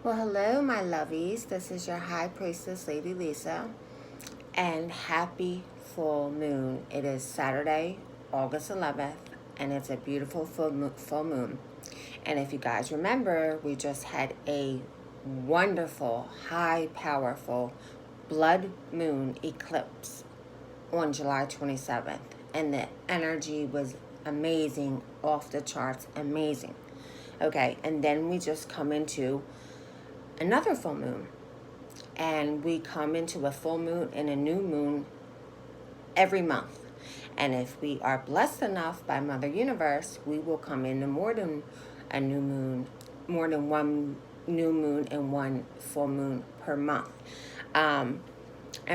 Well, hello, my lovies. This is your High Priestess, Lady Lisa, and happy full moon. It is Saturday, August 11th, and it's a beautiful full moon. And if you guys remember, we just had a wonderful, high, powerful blood moon eclipse on July 27th, and the energy was amazing, off the charts, amazing. Okay, and then we just come into another full moon, and we come into a full moon and a new moon every month. And if we are blessed enough by Mother Universe, we will come into more than a new moon, more than one new moon and one full moon per month. And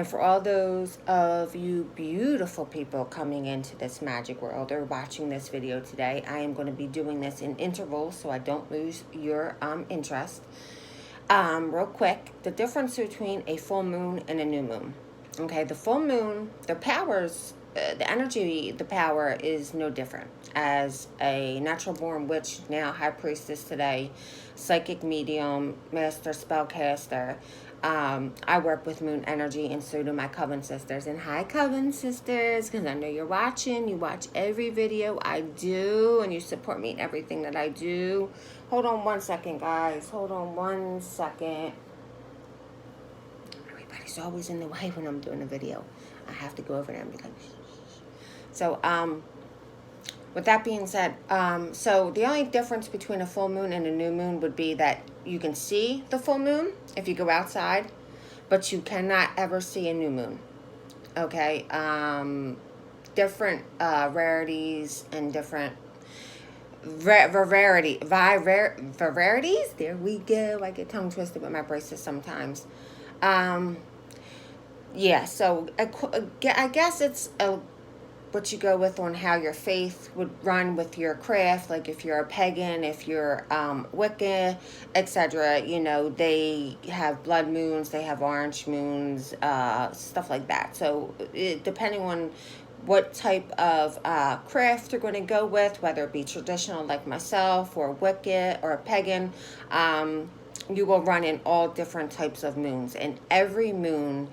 for all those of you beautiful people coming into this magic world or watching this video today, I am going to be doing this in intervals so I don't lose your interest. Real quick, the difference between a full moon and a new moon. Okay, the full moon, the powers, the energy, the power is no different. As a natural born witch, now high priestess today, psychic medium, master spellcaster, I work with moon energy, and so do my coven sisters. And hi, coven sisters, because I know you're watching. You watch every video I do, and you support me in everything that I do. Hold on one second, guys. Hold on one second. Everybody's always in the way when I'm doing a video. I have to go over there and be like, so, with that being said, so the only difference between a full moon and a new moon would be that you can see the full moon if you go outside, but you cannot ever see a new moon. Okay, different rarities and different varieties. There we go. I get tongue twisted with my braces sometimes. Yeah, so I guess it's what you go with on how your faith would run with your craft. Like if you're a pagan, if you're Wicca, etc. You know, they have blood moons, they have orange moons, stuff like that. So depending on what type of craft you're going to go with, whether it be traditional like myself or Wicca or a pagan, you will run in all different types of moons, and every moon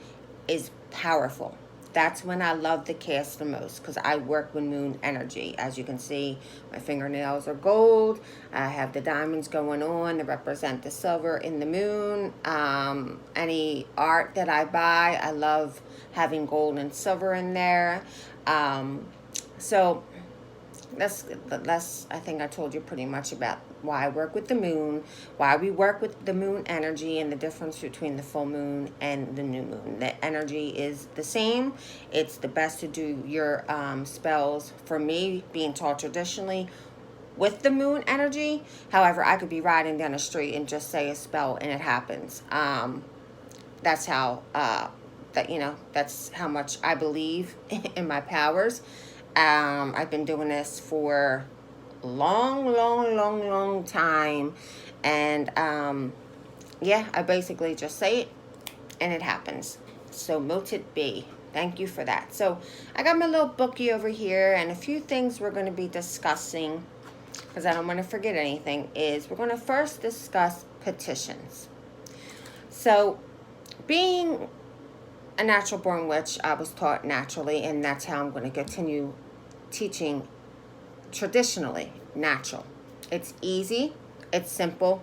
is powerful. That's when I love the cast the most, because I work with moon energy. As you can see, my fingernails are gold. I have the diamonds going on to represent the silver in the moon. Any art that I buy, I love having gold and silver in there. So that's I think I told you pretty much about why I work with the moon, why we work with the moon energy, and the difference between the full moon and the new moon. The energy is the same. It's the best to do your spells, for me, being taught traditionally, with the moon energy. However, I could be riding down the street and just say a spell and it happens. That's how that's how much I believe in my powers. I've been doing this for long time, and yeah, I basically just say it and it happens. So mote it be. Thank you for that. So I got my little bookie over here, and a few things we're going to be discussing, because I don't want to forget anything, is we're going to first discuss petitions. So being a natural born witch, I was taught naturally, and that's how I'm going to continue teaching traditionally, natural. It's easy, it's simple,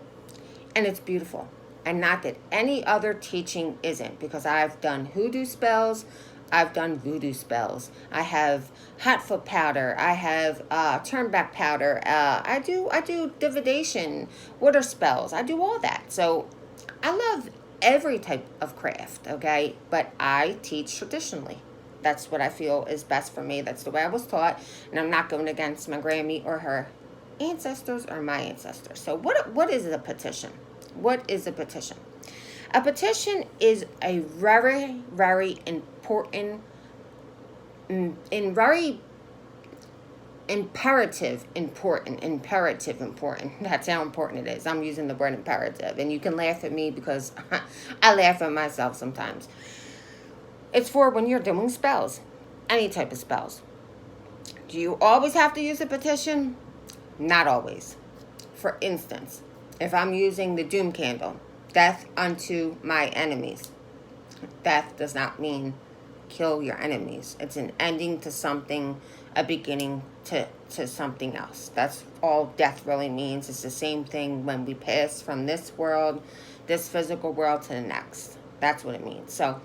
and it's beautiful. And not that any other teaching isn't, because I've done hoodoo spells, I've done voodoo spells, I have hot foot powder, I have turn back powder, I do divination, water spells, I do all that. So I love every type of craft, okay? But I teach traditionally. That's what I feel is best for me. That's the way I was taught, and I'm not going against my Grammy or her ancestors or my ancestors. So what is a petition? What is a petition? A petition is a very, very important, imperative important. That's how important it is. I'm using the word imperative, and you can laugh at me because I laugh at myself sometimes. It's for when you're doing spells, any type of spells. Do you always have to use a petition? Not always. For instance, if I'm using the doom candle, death unto my enemies. Death does not mean kill your enemies. It's an ending to something, a beginning to something else. That's all death really means. It's the same thing when we pass from this world, this physical world, to the next. That's what it means. So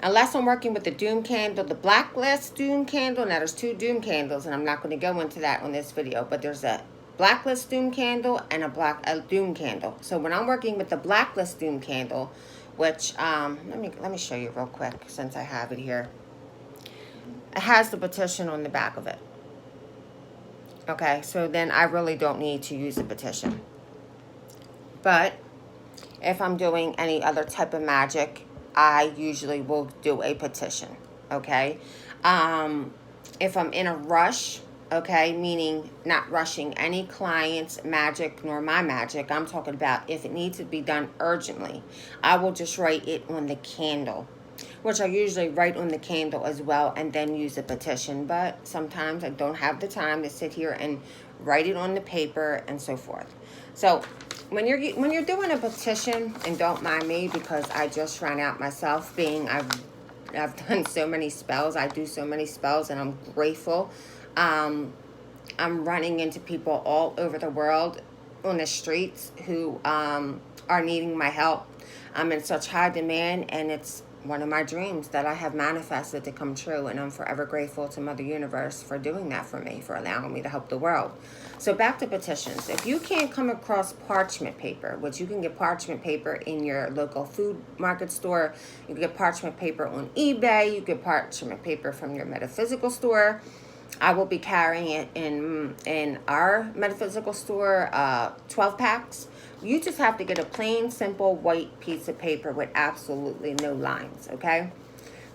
unless I'm working with the doom candle, the blacklist doom candle. Now there's 2 doom candles, and I'm not going to go into that on this video, but there's a blacklist doom candle and a doom candle. So when I'm working with the blacklist doom candle, which let me show you real quick since I have it here. It has the petition on the back of it. Okay, so then I really don't need to use the petition. But if I'm doing any other type of magic, I usually will do a petition. Okay, if I'm in a rush, okay, meaning not rushing any clients' magic nor my magic, I'm talking about if it needs to be done urgently, I will just write it on the candle, which I usually write on the candle as well and then use a petition. But sometimes I don't have the time to sit here and write it on the paper and so forth. So when you're doing a petition, and don't mind me because I just ran out myself, being I've done so many spells. I do so many spells, and I'm grateful. I'm running into people all over the world on the streets who are needing my help. I'm in such high demand, and it's one of my dreams that I have manifested to come true, and I'm forever grateful to Mother Universe for doing that for me, for allowing me to help the world. So back to petitions. If you can't come across parchment paper, which you can get parchment paper in your local food market store, you can get parchment paper on eBay, you get parchment paper from your metaphysical store. I will be carrying it in our metaphysical store, 12 packs. You just have to get a plain, simple, white piece of paper with absolutely no lines, okay?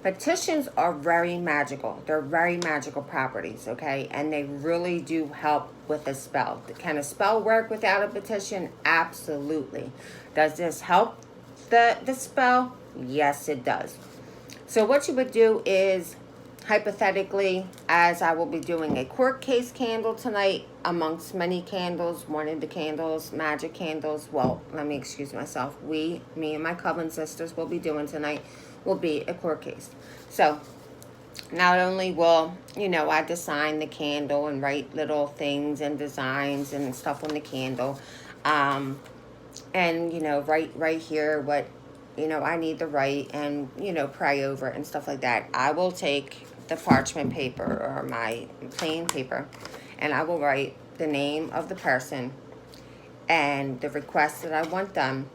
Petitions are very magical. They're very magical properties, okay? And they really do help with a spell. Can a spell work without a petition? Absolutely. Does this help the spell? Yes, it does. So what you would do is, hypothetically, as I will be doing a court case candle tonight, amongst many candles, one of the candles, magic candles, well, let me excuse myself, me and my coven sisters will be doing tonight will be a court case. So not only will, I design the candle and write little things and designs and stuff on the candle, and, write here what, I need to write and, pray over it and stuff like that. I will take the parchment paper or my plain paper, and I will write the name of the person and the request that I want done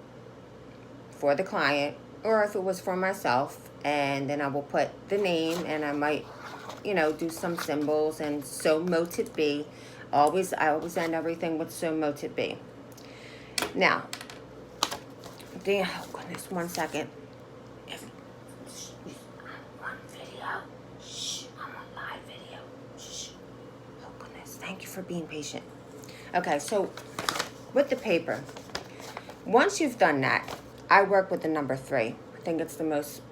for the client, or if it was for myself, and then I will put the name, and I might, do some symbols, and so mote it be. I always end everything with so mote it be. Now, oh goodness, 1 second. Thank you for being patient. Okay, so with the paper, once you've done that, I work with the number 3. I think it's the most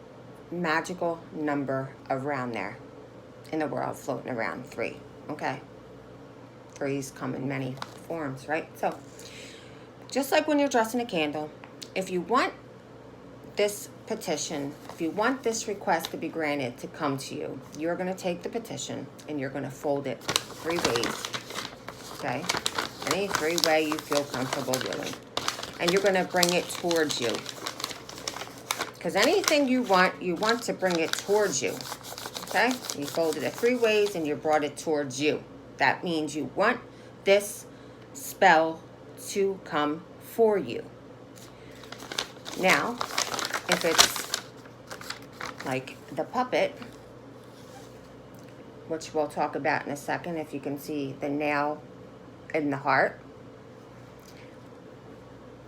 magical number around there in the world, floating around. 3, okay? 3s come in many forms, right? So just like when you're dressing a candle, if you want this petition, if you want this request to be granted to come to you, you're going to take the petition and you're going to fold it 3 ways, okay? Any 3 way you feel comfortable doing. And you're going to bring it towards you. Because anything you want to bring it towards you, okay? You folded it 3 ways and you brought it towards you. That means you want this spell to come for you. Now, if it's like the puppet, which we'll talk about in a second, if you can see the nail in the heart,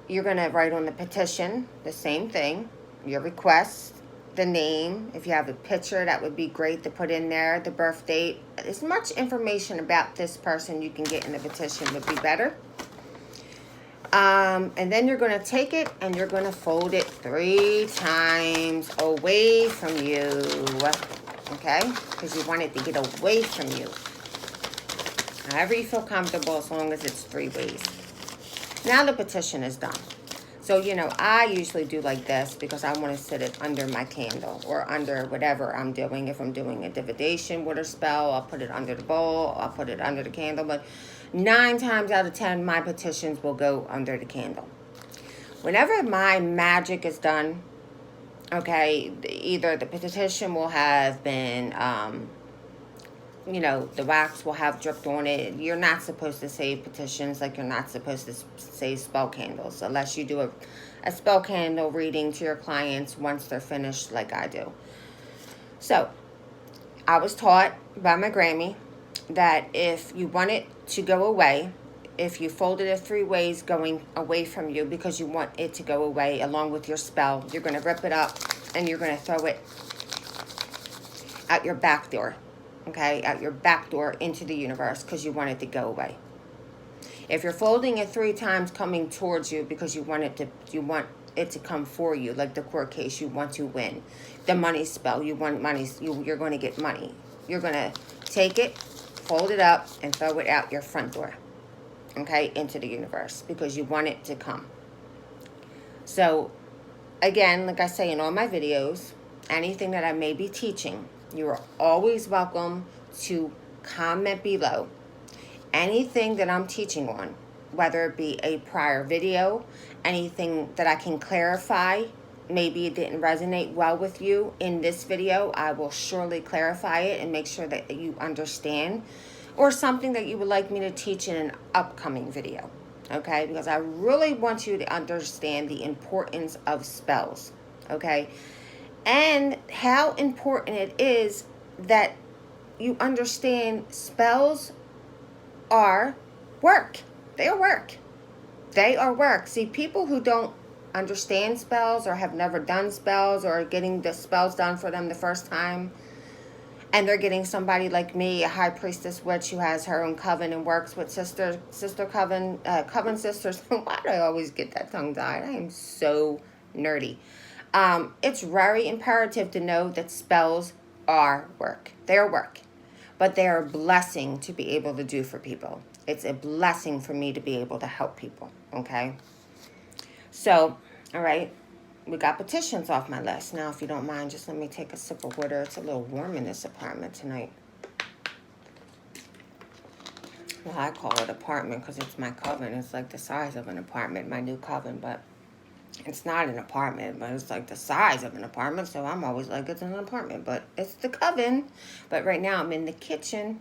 you're going to write on the petition the same thing, your request, the name. If you have a picture, that would be great to put in there, the birth date. As much information about this person you can get in the petition would be better. And then you're going to take it and you're going to fold it 3 times away from you, okay? Because you want it to get away from you. However you feel comfortable, as long as it's 3 ways. Now the petition is done. So, you know, I usually do like this because I want to sit it under my candle or under whatever I'm doing. If I'm doing a divination water spell, I'll put it under the bowl, I'll put it under the candle. But 9 times out of 10, my petitions will go under the candle. Whenever my magic is done, okay, either the petition will have been, you know, the wax will have dripped on it. You're not supposed to save petitions like you're not supposed to save spell candles unless you do a spell candle reading to your clients once they're finished like I do. So, I was taught by my Grammy that if you want it to go away, if you folded it 3 ways going away from you because you want it to go away along with your spell, you're going to rip it up and you're going to throw it out your back door. Okay, out your back door into the universe because you want it to go away. If you're folding it 3 times coming towards you because you want it to come for you, like the court case, you want to win. The money spell, you want money, you're going to get money. You're going to take it, fold it up, and throw it out your front door. Okay, into the universe because you want it to come. So, again, like I say in all my videos, anything that I may be teaching, you are always welcome to comment below. Anything that I'm teaching on, whether it be a prior video, anything that I can clarify, maybe it didn't resonate well with you in this video, I will surely clarify it and make sure that you understand, or something that you would like me to teach in an upcoming video, okay? Because I really want you to understand the importance of spells, okay? And how important it is that you understand spells are work. They are work. They are work. See, people who don't understand spells or have never done spells or are getting the spells done for them the first time, and they're getting somebody like me, a high priestess witch who has her own coven and works with sister coven sisters. Why do I always get that tongue tied? I am so nerdy. It's very imperative to know that spells are work. They are work. But they are a blessing to be able to do for people. It's a blessing for me to be able to help people. Okay? So, all right. We got petitions off my list. Now, if you don't mind, just let me take a sip of water. It's a little warm in this apartment tonight. Well, I call it apartment because it's my coven. It's like the size of an apartment, my new coven. But it's not an apartment, but it's like the size of an apartment. So I'm always like, it's an apartment, but it's the coven. But right now I'm in the kitchen.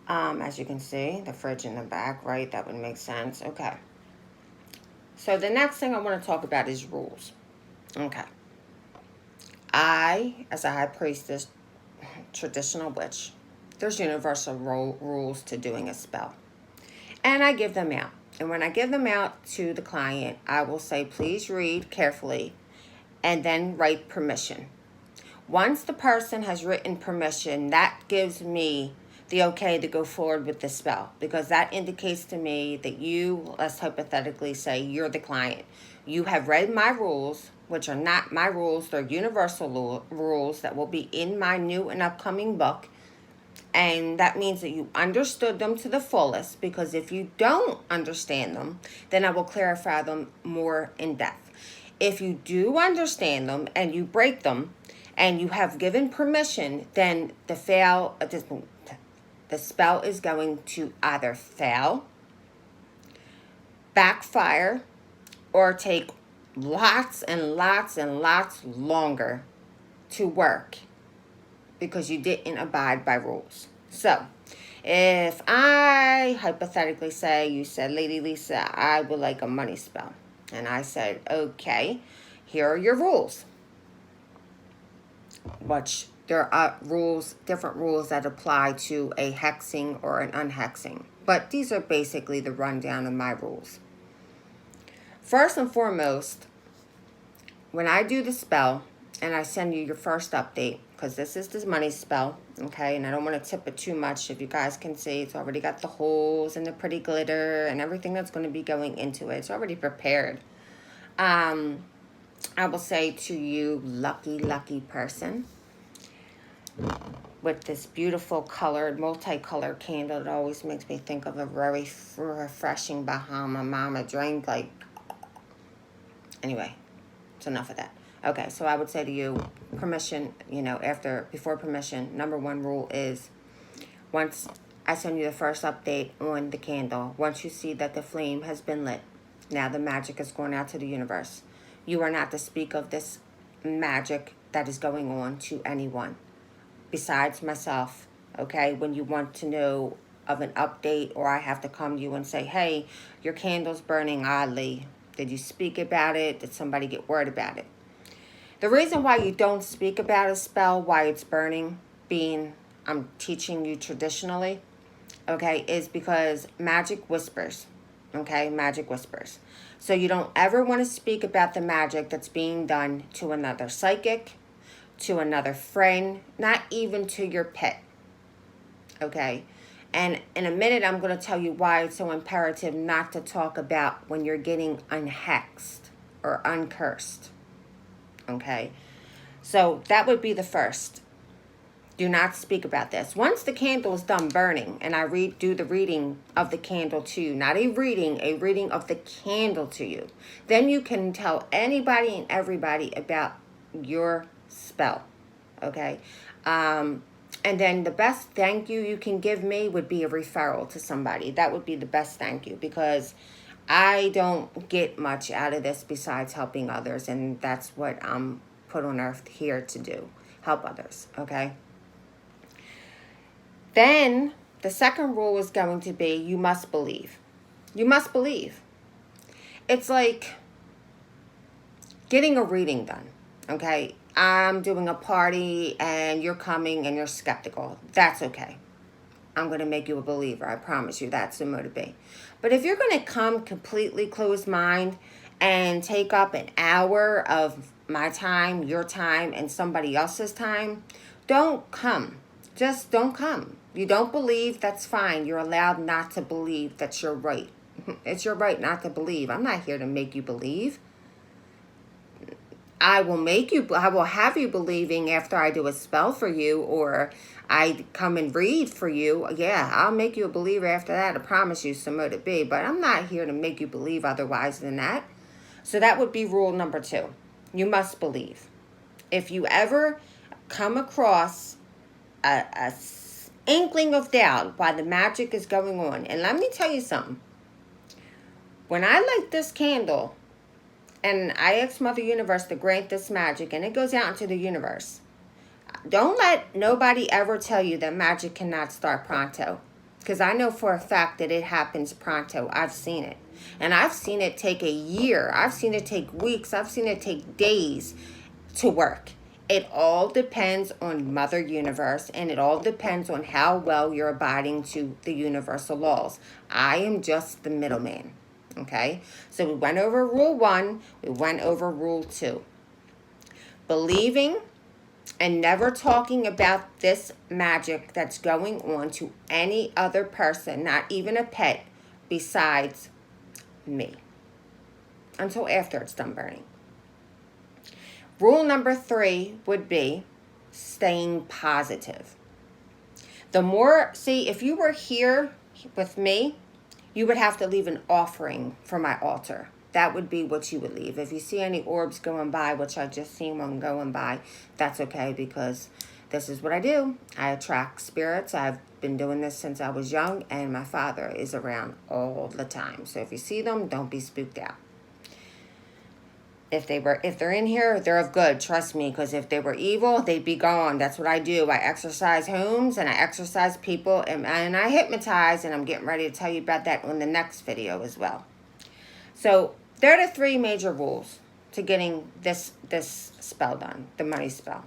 As you can see, the fridge in the back, right? That would make sense. Okay. So the next thing I want to talk about is rules. Okay. I, as a high priestess, traditional witch, there's universal rules to doing a spell. And I give them out. And when I give them out to the client, I will say, please read carefully and then write permission. Once the person has written permission, that gives me the okay to go forward with the spell, because that indicates to me that you, let's hypothetically say you're the client. You have read my rules, which are not my rules. They're universal rules that will be in my new and upcoming book. And that means that you understood them to the fullest, because if you don't understand them, then I will clarify them more in depth. If you do understand them and you break them and you have given permission, then the spell is going to either fail, backfire, or take lots and lots and lots longer to work, because you didn't abide by rules. So, if I hypothetically say, you said, Lady Lisa, I would like a money spell. And I said, okay, here are your rules. Which there are different rules that apply to a hexing or an unhexing. But these are basically the rundown of my rules. First and foremost, when I do the spell, and I send you your first update, because this is this money spell, okay? And I don't want to tip it too much. If you guys can see, it's already got the holes and the pretty glitter and everything that's going to be going into it. It's already prepared. I will say to you, lucky person, with this beautiful colored, multicolored candle, it always makes me think of a very refreshing Bahama Mama drink, like Anyway, it's enough of that. Okay, so I would say to you, permission, before permission, number one rule is once I send you the first update on the candle, once you see that the flame has been lit, now the magic is going out to the universe. You are not to speak of this magic that is going on to anyone besides myself, okay? When you want to know of an update, or I have to come to you and say, hey, your candle's burning oddly. Did you speak about it? Did somebody get word about it? The reason why you don't speak about a spell, why it's burning, being I'm teaching you traditionally, okay, is because magic whispers, okay? Magic whispers. So you don't ever want to speak about the magic that's being done to another psychic, to another friend, not even to your pet, okay? And in a minute, I'm going to tell you why it's so imperative not to talk about when you're getting unhexed or uncursed, okay? So that would be the first. Do not speak about this. Once the candle is done burning, and I do the reading of the candle to you, not a reading of the candle to you, then you can tell anybody and everybody about your spell, okay? And then the best thank you can give me would be a referral to somebody. That would be the best thank you, because I don't get much out of this besides helping others, and that's what I'm put on earth here to do, help others, okay? Then the second rule is going to be you must believe. You must believe. It's like getting a reading done, okay? I'm doing a party and you're coming and you're skeptical. That's okay. I'm going to make you a believer. I promise you that's the mode to be. But if you're going to come completely closed mind and take up an hour of my time, your time, and somebody else's time, don't come. Just don't come. You don't believe, that's fine. You're allowed not to believe. That's your right. It's your right not to believe. I'm not here to make you believe. I will have you believing after I do a spell for you, or I come and read for you. Yeah, I'll make you a believer after that. I promise you, so mote it be. But I'm not here to make you believe otherwise than that. So that would be rule number 2. You must believe. If you ever come across a inkling of doubt why the magic is going on, and let me tell you something. When I light this candle, and I ask Mother Universe to grant this magic, and it goes out into the universe, don't let nobody ever tell you that magic cannot start pronto. Because I know for a fact that it happens pronto. I've seen it. And I've seen it take a year. I've seen it take weeks. I've seen it take days to work. It all depends on Mother Universe, and it all depends on how well you're abiding to the universal laws. I am just the middleman. Okay, so we went over rule 1, we went over rule 2. Believing and never talking about this magic that's going on to any other person, not even a pet, besides me, until after it's done burning. Rule number 3 would be staying positive. If you were here with me, you would have to leave an offering for my altar. That would be what you would leave. If you see any orbs going by, which I just seen one going by, that's okay, because this is what I do. I attract spirits. I've been doing this since I was young, and my father is around all the time. So if you see them, don't be spooked out. If they're in here, they're of good, trust me, because if they were evil, they'd be gone. That's what I do. I exorcise homes, and I exorcise people, and I hypnotize, and I'm getting ready to tell you about that on the next video as well. So there are the 3 major rules to getting this spell done, the money spell.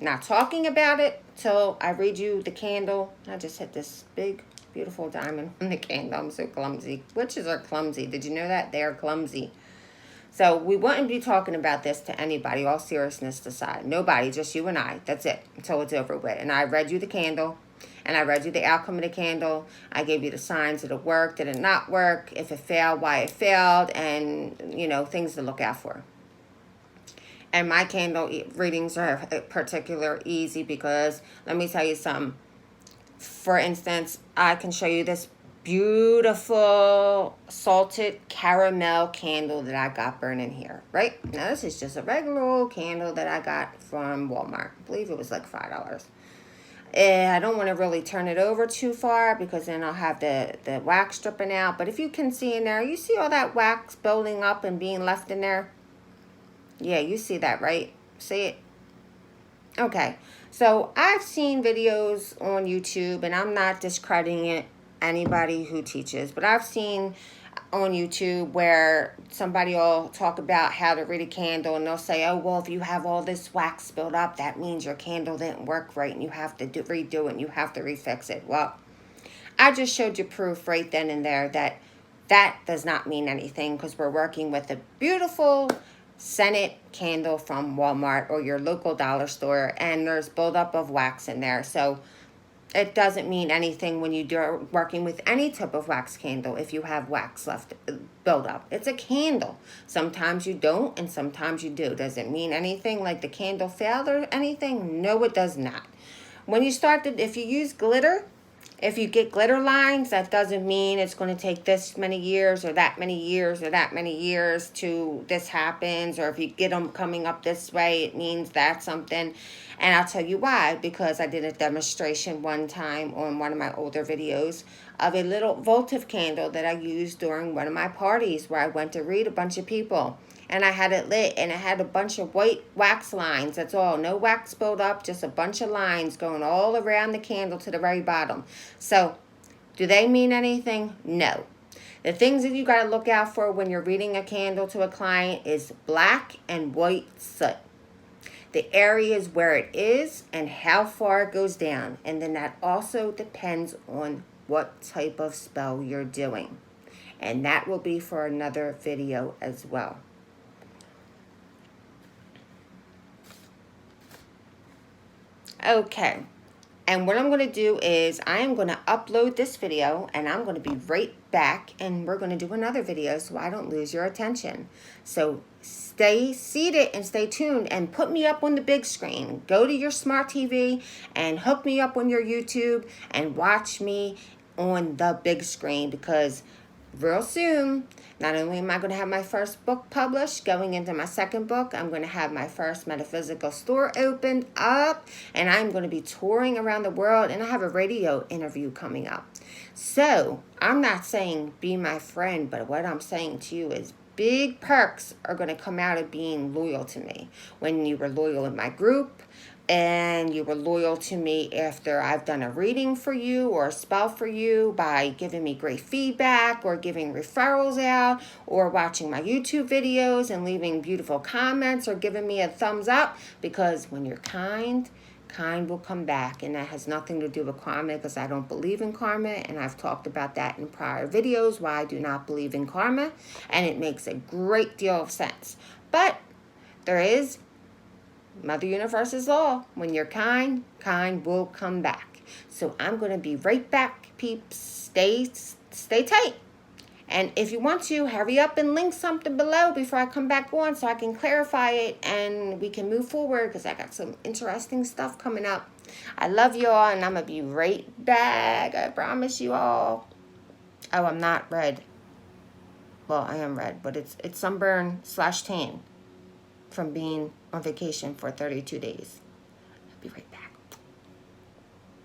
Not talking about it till I read you the candle. I just hit this big, beautiful diamond on the candle. I'm so clumsy. Witches are clumsy. Did you know that? They are clumsy. So we wouldn't be talking about this to anybody, all seriousness aside. Nobody, just you and I. That's it, until it's over with. And I read you the candle, and I read you the outcome of the candle. I gave you the signs. Did it work? Did it not work? If it failed, why it failed, and, things to look out for. And my candle readings are particularly easy because, let me tell you something. For instance, I can show you this beautiful salted caramel candle that I got burning here, right? Now this is just a regular old candle that I got from Walmart. I believe it was like $5. And I don't want to really turn it over too far because then I'll have the wax dripping out. But if you can see in there, you see all that wax building up and being left in there? Yeah, you see that, right? See it? Okay. So I've seen videos on YouTube, and I'm not discrediting it, anybody who teaches, but I've seen on YouTube where somebody will talk about how to read a candle, and they'll say, oh, well, if you have all this wax built up, that means your candle didn't work right and you have to redo it and you have to refix it. Well, I just showed you proof right then and there that that does not mean anything, because we're working with a beautiful scented candle from Walmart or your local dollar store, and there's buildup of wax in there. So it doesn't mean anything when you're working with any type of wax candle if you have wax left build up. It's a candle. Sometimes you don't and sometimes you do. Does it mean anything like the candle failed or anything? No, it does not. When you start to, if you use glitter, if you get glitter lines, that doesn't mean it's going to take this many years or that many years or that many years to this happens. Or if you get them coming up this way, it means that's something. And I'll tell you why. Because I did a demonstration one time on one of my older videos of a little votive candle that I used during one of my parties where I went to read a bunch of people. And I had it lit, and it had a bunch of white wax lines. That's all. No wax build up, just a bunch of lines going all around the candle to the very bottom. So, do they mean anything? No. The things that you got to look out for when you're reading a candle to a client is black and white soot. The areas where it is and how far it goes down. And then that also depends on what type of spell you're doing. And that will be for another video as well. Okay, and what I'm going to do is I am going to upload this video, and I'm going to be right back, and we're going to do another video so I don't lose your attention. So stay seated and stay tuned, and put me up on the big screen. Go to your smart TV and hook me up on your YouTube and watch me on the big screen, because real soon, not only am I going to have my first book published, going into my second book, I'm going to have my first metaphysical store opened up, and I'm going to be touring around the world, and I have a radio interview coming up. So, I'm not saying be my friend, but what I'm saying to you is big perks are going to come out of being loyal to me. When you were loyal in my group, and you were loyal to me after I've done a reading for you or a spell for you by giving me great feedback or giving referrals out or watching my YouTube videos and leaving beautiful comments or giving me a thumbs up, because when you're kind, kind will come back. And that has nothing to do with karma, because I don't believe in karma, and I've talked about that in prior videos, why I do not believe in karma, and it makes a great deal of sense. But there is Mother Universe's law. When you're kind, kind will come back. So I'm going to be right back, peeps. Stay tight. And if you want to, hurry up and link something below before I come back on so I can clarify it and we can move forward, because I got some interesting stuff coming up. I love you all, and I'm going to be right back. I promise you all. Oh, I'm not red. Well, I am red, but it's sunburn/tan from being on vacation for 32 days. I'll be right back.